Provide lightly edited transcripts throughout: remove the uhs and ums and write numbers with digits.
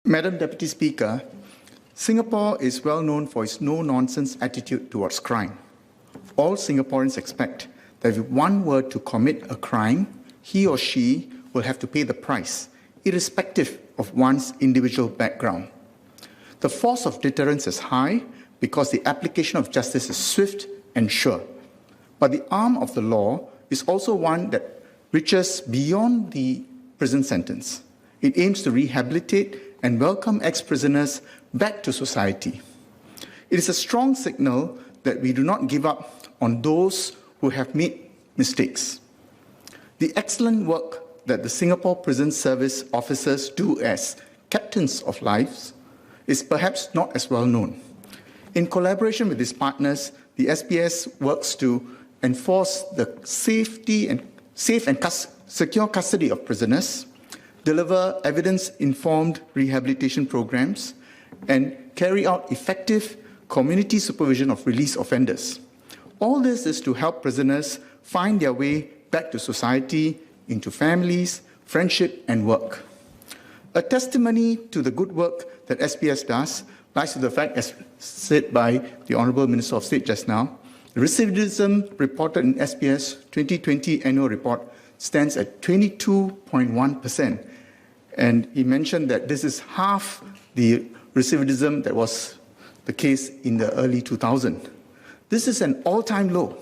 Madam Deputy Speaker, Singapore is well known for its no-nonsense attitude towards crime. All Singaporeans expect that if one were to commit a crime, he or she will have to pay the price, irrespective of one's individual background. The force of deterrence is high because the application of justice is swift and sure. But the arm of the law is also one that reaches beyond the prison sentence. It aims to rehabilitate and welcome ex-prisoners back to society. It is a strong signal that we do not give up on those who have made mistakes. The excellent work that the Singapore Prison Service officers do as captains of lives is perhaps not as well known. In collaboration with its partners, the SPS works to enforce the safe and secure custody of prisoners, deliver evidence-informed rehabilitation programs, and carry out effective community supervision of release offenders. All this is to help prisoners find their way back to society, into families, friendship, and work. A testimony to the good work that SPS does lies to the fact, as said by the Honourable Minister of State just now, the recidivism reported in SPS 2020 annual report stands at 22.1%. And he mentioned that this is half the recidivism that was the case in the early 2000s. This is an all-time low.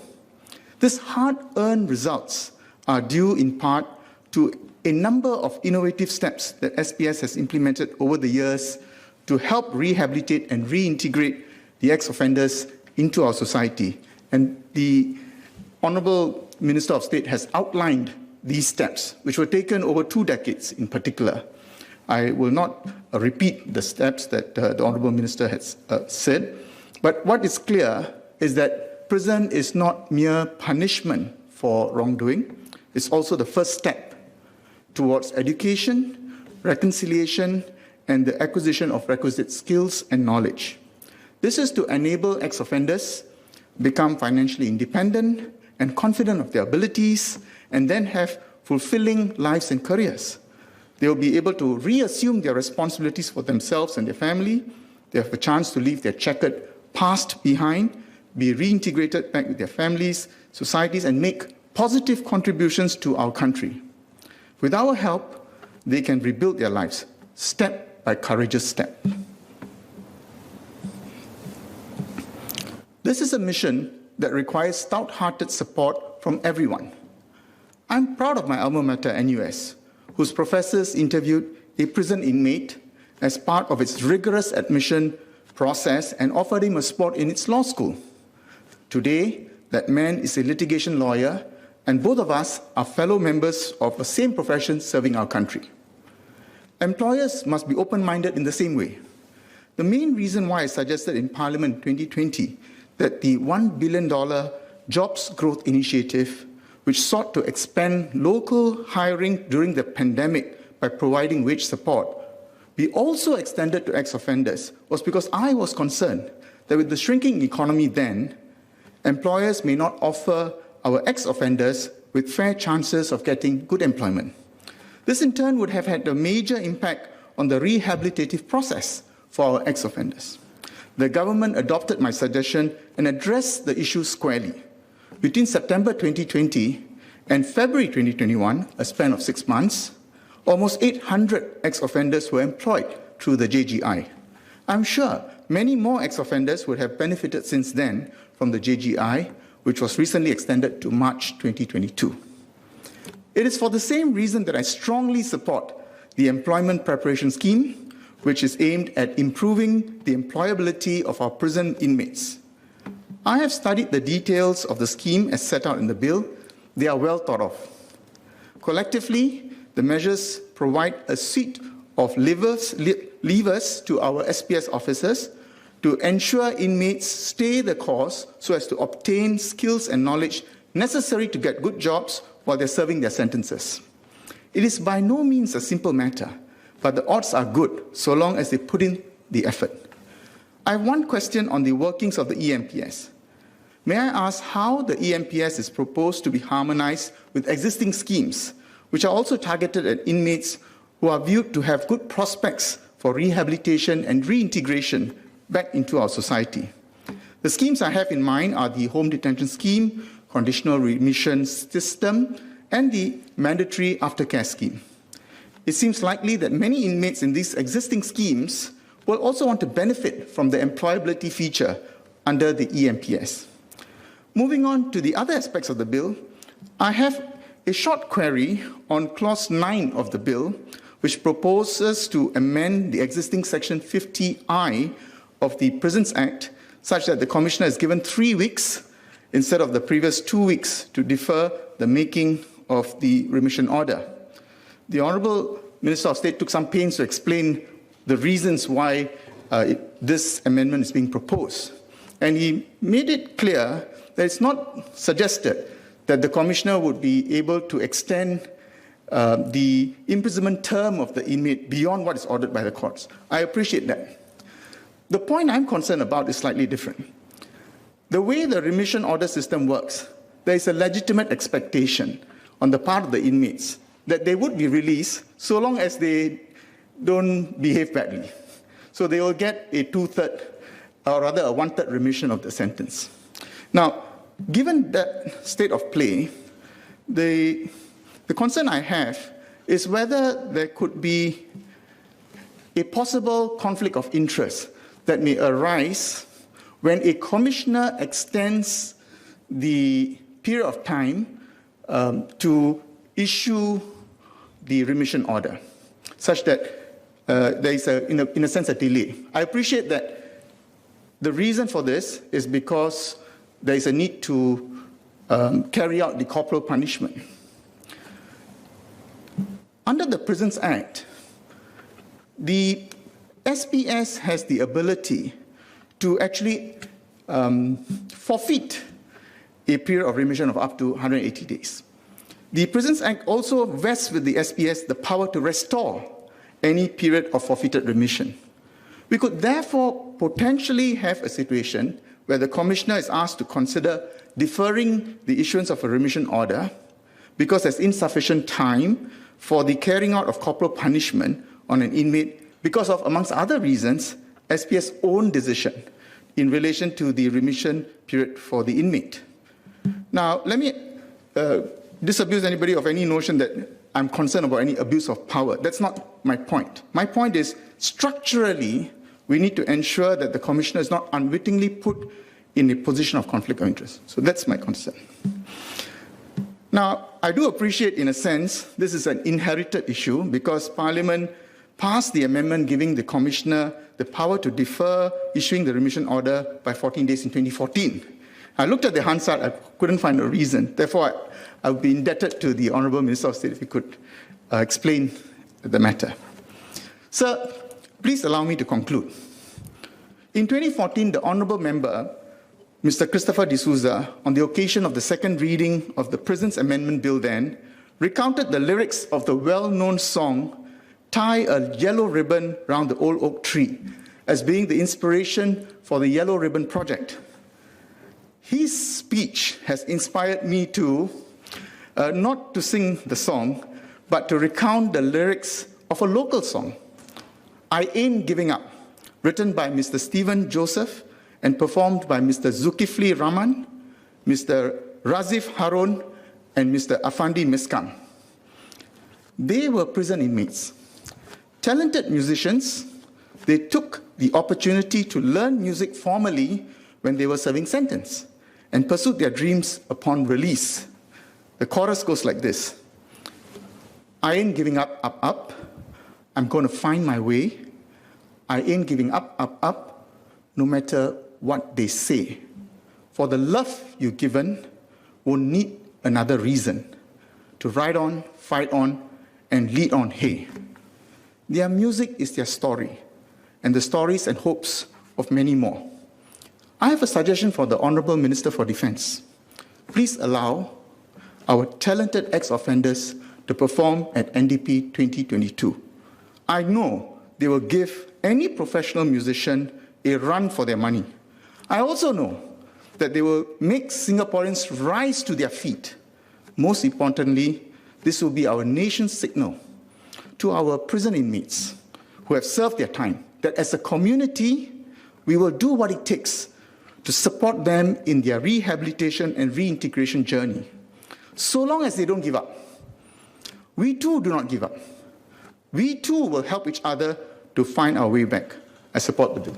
These hard-earned results are due in part to a number of innovative steps that SPS has implemented over the years to help rehabilitate and reintegrate the ex-offenders into our society. And the Honourable Minister of State has outlined these steps, which were taken over 2 decades in particular. I will not repeat the steps that the Honourable Minister has said, but what is clear is that prison is not mere punishment for wrongdoing. It's also the first step towards education, reconciliation, and the acquisition of requisite skills and knowledge. This is to enable ex-offenders become financially independent and confident of their abilities, and then have fulfilling lives and careers. They will be able to reassume their responsibilities for themselves and their family. They have a chance to leave their checkered past behind, be reintegrated back with their families, societies, and make positive contributions to our country. With our help, they can rebuild their lives, step by courageous step. This is a mission that requires stout-hearted support from everyone. I'm proud of my alma mater, NUS, whose professors interviewed a prison inmate as part of its rigorous admission process and offered him a spot in its law school. Today, that man is a litigation lawyer, and both of us are fellow members of the same profession serving our country. Employers must be open-minded in the same way. The main reason why I suggested in Parliament 2020 that the $1 billion Jobs Growth Initiative, which sought to expand local hiring during the pandemic by providing wage support, be also extended to ex-offenders, was because I was concerned that with the shrinking economy then, employers may not offer our ex-offenders with fair chances of getting good employment. This in turn would have had a major impact on the rehabilitative process for our ex-offenders. The government adopted my suggestion and addressed the issue squarely. Between September 2020 and February 2021, a span of 6 months, almost 800 ex-offenders were employed through the JGI. I'm sure many more ex-offenders would have benefited since then from the JGI, which was recently extended to March 2022. It is for the same reason that I strongly support the Employment Preparation Scheme, which is aimed at improving the employability of our prison inmates. I have studied the details of the scheme as set out in the bill. They are well thought of. Collectively, the measures provide a suite of levers to our SPS officers to ensure inmates stay the course so as to obtain skills and knowledge necessary to get good jobs while they're serving their sentences. It is by no means a simple matter, but the odds are good so long as they put in the effort. I have one question on the workings of the EMPS. May I ask how the EMPS is proposed to be harmonized with existing schemes, which are also targeted at inmates who are viewed to have good prospects for rehabilitation and reintegration back into our society. The schemes I have in mind are the home detention scheme, conditional remission system, and the mandatory aftercare scheme. It seems likely that many inmates in these existing schemes will also want to benefit from the employability feature under the EMPS. Moving on to the other aspects of the bill, I have a short query on Clause 9 of the bill, which proposes to amend the existing Section 50I of the Prisons Act such that the Commissioner is given 3 weeks instead of the previous 2 weeks to defer the making of the remission order. The Honourable Minister of State took some pains to explain the reasons why this amendment is being proposed. And he made it clear that it's not suggested that the Commissioner would be able to extend the imprisonment term of the inmate beyond what is ordered by the courts. I appreciate that. The point I'm concerned about is slightly different. The way the remission order system works, there is a legitimate expectation on the part of the inmates that they would be released so long as they don't behave badly. So they will get a 2/3, or rather a 1/3 remission of the sentence. Now, given that state of play, the concern I have is whether there could be a possible conflict of interest that may arise when a commissioner extends the period of time to issue the remission order, such that there is, in a sense, a delay. I appreciate that the reason for this is because there is a need to carry out the corporal punishment. Under the Prisons Act, the SPS has the ability to actually forfeit a period of remission of up to 180 days. The Prisons Act also vests with the SPS the power to restore any period of forfeited remission. We could therefore potentially have a situation where the Commissioner is asked to consider deferring the issuance of a remission order because there's insufficient time for the carrying out of corporal punishment on an inmate because of, amongst other reasons, SPS' own decision in relation to the remission period for the inmate. Now, let me disabuse anybody of any notion that I'm concerned about any abuse of power. That's not my point. My point is, structurally, we need to ensure that the Commissioner is not unwittingly put in a position of conflict of interest. So that's my concern. Now, I do appreciate, in a sense, this is an inherited issue because Parliament passed the amendment giving the Commissioner the power to defer issuing the remission order by 14 days in 2014. I looked at the Hansard, I couldn't find a reason. Therefore, I would be indebted to the Honourable Minister of State if he could explain the matter. Sir, please allow me to conclude. In 2014, the Honourable Member, Mr. Christopher D'Souza, on the occasion of the second reading of the Prisons Amendment Bill then, recounted the lyrics of the well-known song, "Tie a Yellow Ribbon Round the Old Oak Tree," as being the inspiration for the Yellow Ribbon Project. His speech has inspired me to, not to sing the song, but to recount the lyrics of a local song, "I Ain't Giving Up," written by Mr. Stephen Joseph and performed by Mr. Zulkifli Rahman, Mr. Razif Harun, and Mr. Afandi Miskan. They were prison inmates. Talented musicians, they took the opportunity to learn music formally when they were serving sentence and pursued their dreams upon release. The chorus goes like this: "I ain't giving up, up, up. I'm going to find my way. I ain't giving up, up, up, no matter what they say. For the love you've given won't need another reason to ride on, fight on, and lead on, hey." Their music is their story, and the stories and hopes of many more. I have a suggestion for the Honourable Minister for Defence. Please allow our talented ex-offenders to perform at NDP 2022. I know they will give any professional musician a run for their money. I also know that they will make Singaporeans rise to their feet. Most importantly, this will be our nation's signal to our prison inmates who have served their time, that as a community, we will do what it takes to support them in their rehabilitation and reintegration journey, so long as they don't give up. We too do not give up. We too will help each other to find our way back. I support the bill.